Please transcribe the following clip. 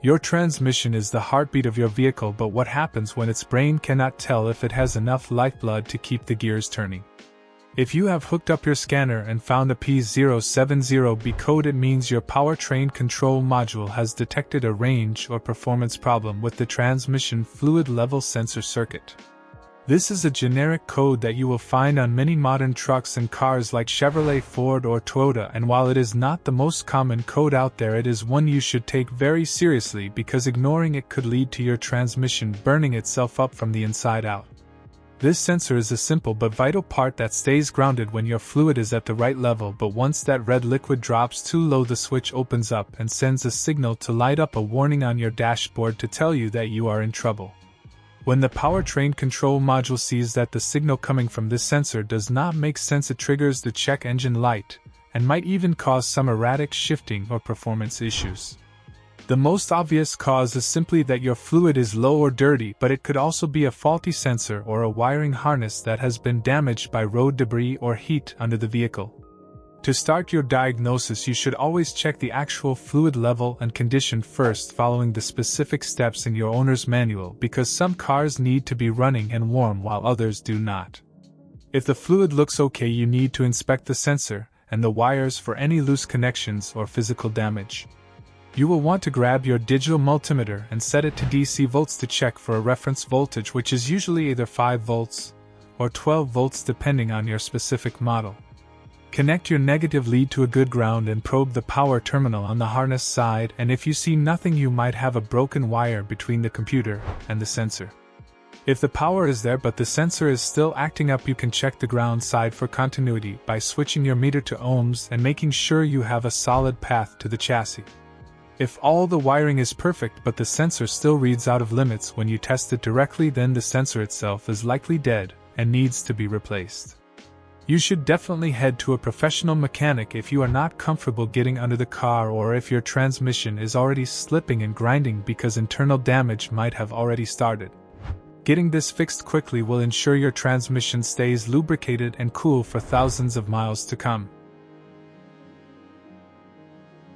Your transmission is the heartbeat of your vehicle, but what happens when its brain cannot tell if it has enough lifeblood to keep the gears turning? If you have hooked up your scanner and found a P070B code, it means your powertrain control module has detected a range or performance problem with the transmission fluid level sensor circuit. This is a generic code that you will find on many modern trucks and cars like Chevrolet, Ford, or Toyota, and while it is not the most common code out there, it is one you should take very seriously because ignoring it could lead to your transmission burning itself up from the inside out. This sensor is a simple but vital part that stays grounded when your fluid is at the right level, but once that red liquid drops too low, the switch opens up and sends a signal to light up a warning on your dashboard to tell you that you are in trouble. When the powertrain control module sees that the signal coming from this sensor does not make sense, it triggers the check engine light, and might even cause some erratic shifting or performance issues. The most obvious cause is simply that your fluid is low or dirty, but it could also be a faulty sensor or a wiring harness that has been damaged by road debris or heat under the vehicle. To start your diagnosis, you should always check the actual fluid level and condition first, following the specific steps in your owner's manual, because some cars need to be running and warm while others do not. If the fluid looks okay, you need to inspect the sensor and the wires for any loose connections or physical damage. You will want to grab your digital multimeter and set it to DC volts to check for a reference voltage, which is usually either 5 volts or 12 volts depending on your specific model. Connect your negative lead to a good ground and probe the power terminal on the harness side, and if you see nothing, you might have a broken wire between the computer and the sensor. If the power is there but the sensor is still acting up, you can check the ground side for continuity by switching your meter to ohms and making sure you have a solid path to the chassis. If all the wiring is perfect but the sensor still reads out of limits when you test it directly, then the sensor itself is likely dead and needs to be replaced. You should definitely head to a professional mechanic if you are not comfortable getting under the car, or if your transmission is already slipping and grinding because internal damage might have already started. Getting this fixed quickly will ensure your transmission stays lubricated and cool for thousands of miles to come.